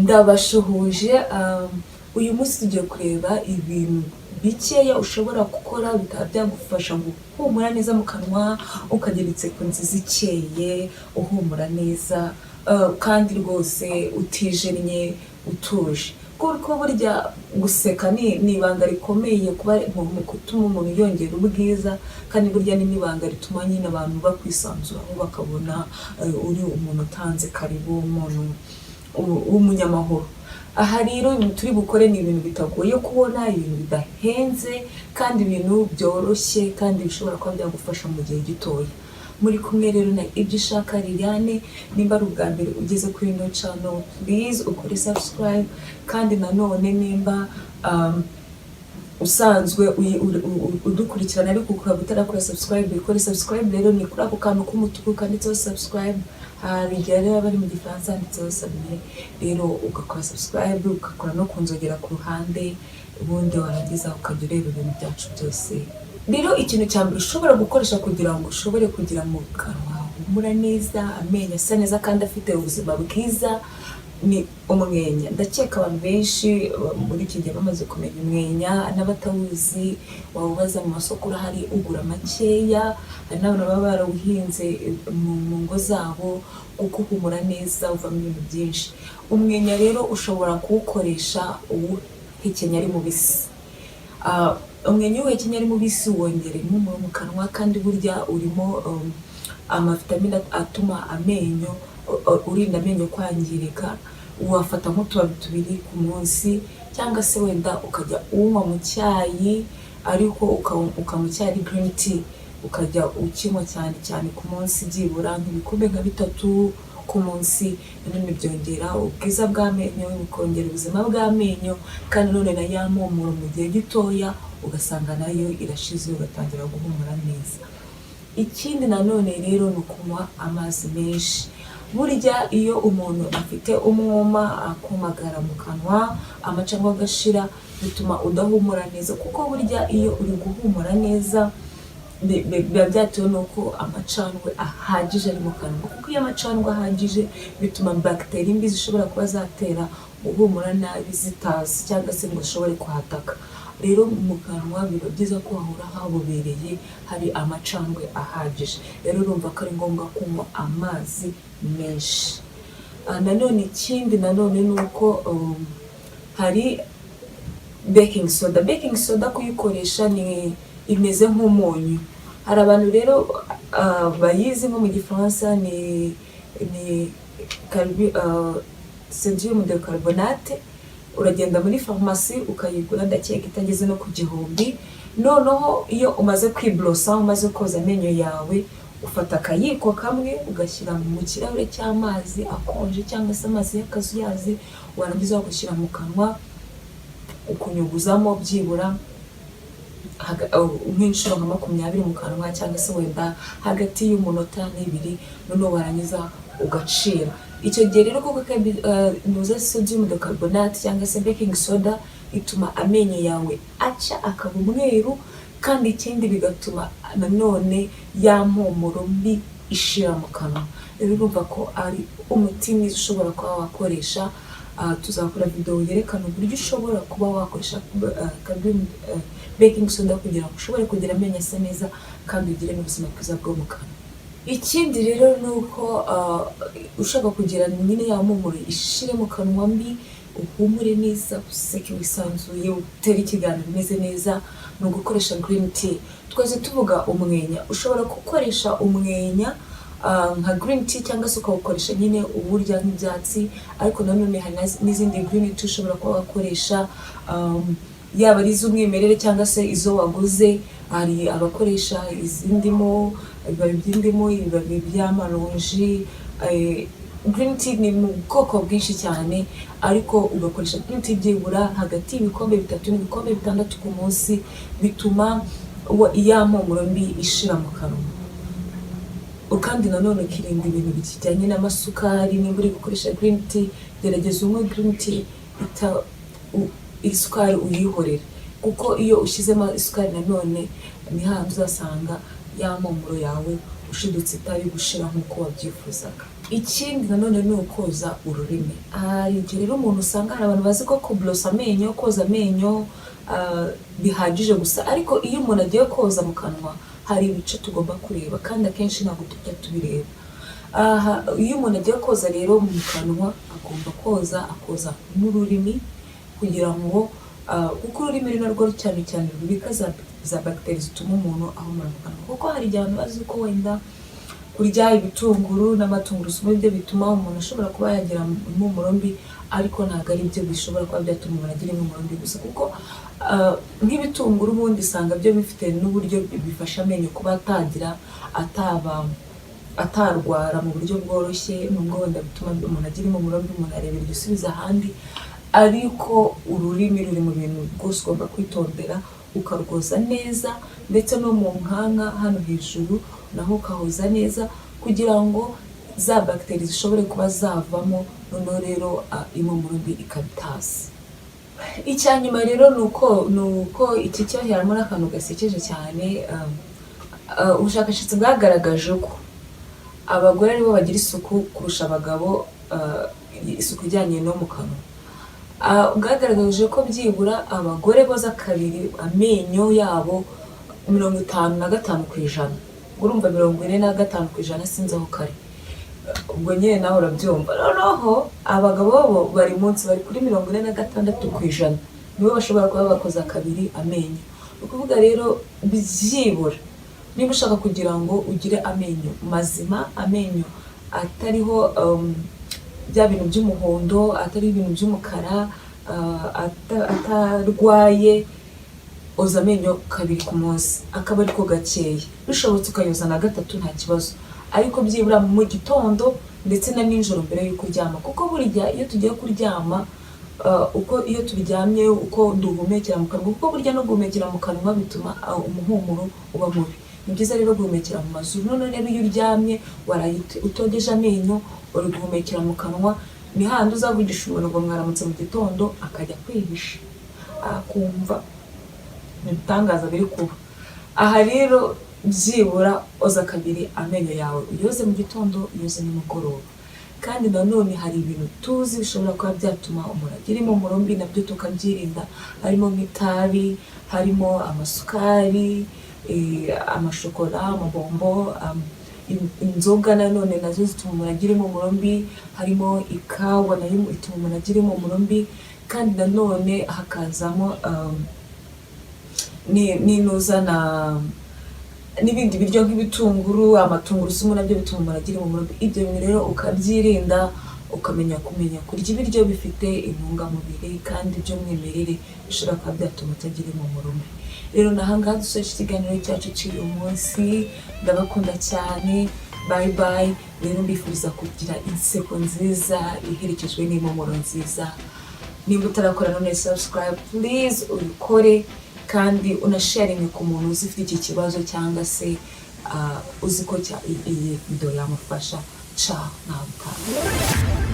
ndabashuhuje uyu munsi tugiye kureba ibintu bikeya ushobora gukora bikaba byagufasha guhumura neza mu kanwa, ukagira inseko nziza ikeye, uhumura neza kandi rwose utijennye utuje. Kuko burya guseka ni ibanga rikomeye kuba mu gutuma umuntu yongera ubwiza, kandi burya ni n'ibanga rituma nyine abantu bakwisanzuraho bakabona uri umuntu utanze karibu, umuntu w'umunyamahoro. Aha rero ibintu turi bukore ni ibintu bitagoye kubona, ibintu bidahenze kandi ibintu byoroshye kandi bishobora kuba byagufasha mu gihe gitoya. Muri kumwe rero na ibyo ushaka Liliane. Nimba ari ubwa mbere ugeze kuri ino channel, please ukore subscribe, kandi nanone nimba usanzwe udukurikirana ariko ukaba utarakora subscribe, ukore subscribe. Rero ni kuri ako kantu k'umutuku kanditseho subscribe, bigira rero bari mu gifaransa handitseho sabine. Rero ugakora subscribe, ugakora no kunzogera ku ruhande, ubundi warangiza ukajya ureba ibintu byacu byose. Rero ikintu cya mbere ushobora gukoresha kugira ngo ushobore kugira mu kanwa humura neza, amenyo asa neza kandi afite ubuzima bwiza, ni umwenya. Ndakeka abantu benshi muri iki gihe bamaze kumenya umwenya, n'abatawuzi wawubaza mu masoko urahari ugura makeya, hari n'abantu baba barawuhinze mu ngo zabo kuko uhumura neza, uvamo ibintu byinshi. Umwenya rero ushobora kuwukoresha uwuhekenya ari mubisi. Umwenya uwuhekenya ari mubisi wongera impumuro mu kanwa, kandi burya urimo amavitamine atuma amenyo, urinda amenyo kwangirika. Wafata nk'utubabi tubiri ku munsi, cyangwa se wenda ukajya unywa mu cyayi, ariko ukanywa icyayi green tea, ukajya ukinywa cyane cyane ku munsi byibura nk'ibikombe nka 3 ku munsi. None byongera ubwiza bw'amenyo, bikongera ubuzima bw'amenyo, kandi none na ya mpumuro mu gihe gitoya ugasanga nayo irashize, ugatangira guhumura neza. Ikindi nanone rero ni ukunywa amazi menshi. Burya iyo umuntu afite umwuma akumagara mu kanwa, amacandwe agashira, bituma udahumura neza. Kuko burya iyo uri guhumura neza biba byatewe nuko amacandwe ahagije ari mu kanwa. Kuko iyo amacandwe ahagije bituma bagiteri mbi zishobora kuba zatera guhumura nabi zitazi, cyangwa se ngo ushobore kuhataka. Rero mu kanwa biba byiza ko hahora habubereye, hari amacandwe ahagije. Rero urumva ko ari ngombwa kunywa amazi menshi. Nanone ikindi nanone ni uko hari baking soda. Baking soda kuyikoresha ni imeze nk'umunyu. Hari abantu rero bayizi nko mu gifaransa ni sodium de carbonate. Uragenda muri farumasi ukayigura, ndakeka itageze no ku 1000. Noneho iyo umaze kwiblosa, umaze koza amenyo yawe, ufata akayiko kamwe ugashyira mu kirahure cy'amazi akonje cyangwa se amazi y'akazuyazi, warangiza ugashyira mu kanwa ukunyuguzamo byibura nk'inshuro nka 20 mu kanwa, cyangwa se wenda hagati y'umunota n'ibiri. noneho warangiza ugacira. Icyo gihe rero kuko nuza sodium de carbonate cyangwa se baking soda ituma amenyo yawe acya akaba umweru, kandi ikindi bigatuma nanone ya mpumuro mbi ishira mu kanwa. Rero urumva ko ari umuti mwiza ushobora kuba wakoresha. Tuzakora video yerekana uburyo ushobora kuba wakoresha baking soda kugira ngo ushobore kugira amenyo asa neza kandi ugire n'ubuzima bwiza bwo mu kanwa. Ikindi rero ni uko ushaka kugira nyine ya mpumuro ishire mu kanwa mbi, uhumure neza, useke wisanzuye, utere ikiganiro bimeze neza, ni ugukoresha green tea. Twese tuvuga umwenya, ushobora gukoresha umwenya nka green tea, cyangwa se ukawukoresha nyine uburya nk'ibyatsi. Ariko nanone hari n'izindi green tea ushobora kuba wakoresha, yaba ari iz'umwimerere cyangwa se izo waguze. Hari abakoresha izindimo, ibibabi by'indimu, ibibabi by'amaronji. Green tea ni mu bwoko bwinshi cyane, ariko ugakoresha green tea byibura hagati y'ibikombe 3 n'ibikombe 6 ku munsi, bituma iya mpumuro mbi ishira mu kanwa. Kandi nanone ukirinda ibintu bijyanye n'amasukari. Nimba uri gukoresha green tea, gerageza unywe green tea isukari uyihorere, kuko iyo ushyizemo isukari nanone ni handi uzasanga ya mpumuro yawe ushidutse itari gushira nk'uko wabyifuzaga. ikindi nanone ni ukoza ururimi. Hari igihe rero umuntu usanga hari abantu bazi ko kublosa amenyo, koza amenyo bihagije gusa, ariko iyo umuntu agiye koza mu kanwa hari ibice tugomba kureba kandi akenshi ntabwo tujya tubireba. Iyo umuntu agiye koza rero mu kanwa agomba akoza n'ururimi kugira ngo kuko ururimi ari narwo cyane cyane rubika za bagiteri zituma umuntu ahumura mu kanwa. Kuko hari igihe abantu bazi ko wenda kurya ibitunguru n'amatungurusumu ibyo bituma umuntu ashobora kuba yagira impumuro mbi, ariko ntabwo ari byo bishobora kuba byatuma umuntu agira impumuro mbi gusa, kuko nk'ibitunguru ubundi usanga byo bifite n'uburyo bifasha amenyo kuba atarwara mu buryo bworoshye, nubwo wenda bituma umuntu agira impumuro mbi, umuntu arebera igisubizo ahandi, ariko ururimi ruri mu bintu rwose ugomba kwitondera, ukarwoza neza ndetse no mu nkanka hano hejuru naho ukahoza neza kugira ngo za bagiteri zishobore kuba zavamo, noneho rero impumuro mbi ikabitaza. Icyanyuma rero ni uko iki cyo harimo n'akantu gasekeje cyane. Ubushakashatsi bwagaragaje ko abagore aribo bagira isuku kurusha abagabo, isuku ijyanye no mu kanwa. Bwagaragaje ko byibura abagore boza kabiri amenyo yabo 55%. Urumva 45% sinzi aho kare, ubwo nyine nawe urabyumva. Noneho abagabo bo bari munsi, bari kuri 46%, nibo bashobora kuba bakoza kabiri amenyo. Ukuvuga rero byibura niba ushaka kugira ngo ugire amenyo mazima, amenyo atariho bya bintu by'umuhondo, atari ibintu by'umukara, atarwaye, oza amenyo kabiri ku munsi, akaba ariko gakeya. Bishobotse ukayoza na gatatu nta kibazo, ariko byibura mu gitondo ndetse na nijoro mbere y'uko uryama. Kuko burya iyo tugiye kuryama, iyo turyamye uko duhumekera mu kanwa, kuko burya no guhumekera mu kanwa bituma umuhumuro uba mubi. Ni byiza rero guhumekera mu mazuru. None rero iyo uryamye waraye utogeje amenyo, uri guhumekera mu kanwa, ni handi uzavugisha umuntu ngo mwaramutse mu gitondo akajya kwihisha, akumva ibitangaza biri kuba. Aha rero byibura oza kabiri amenyo yawe, uyoze mu gitondo, uyoze nimugoroba. Kandi nanone hari ibintu tuzi bishobora kuba byatuma umuntu agira impumuro mbi, nabyo tukabyirinda, harimo nk'itabi, harimo amasukari, amashokora, amabombo, inzoga nanone nazo zituma umuntu agira impumuro mbi, harimo ikawa nayo ituma umuntu agira impumuro mbi. Kandi nanone hakazamo n'ibindi biryo nk'ibitunguru, amatungurusumu, nabyo bituma umuntu agira impumuro mbi. Ibyo bintu rero ukabyirinda, kumenya kurya ibiryo bifite intungamubiri kandi by'umwimerere bishobora kuba byatuma utagira impumuro mbi. Rero nahangaha dusoje ikiganiro cyacu cy'uyu munsi. Ndabakunda cyane, bye bye. Rero mbifuriza kugira inseko nziza iherekejwe n'impumuro nziza. Niba utarakora none subscribe please uyikore, kandi unasharinge ku muntu uzi ufite iki kibazo cyangwa se uzi ko iyi video yamufasha. Ciao, nawe.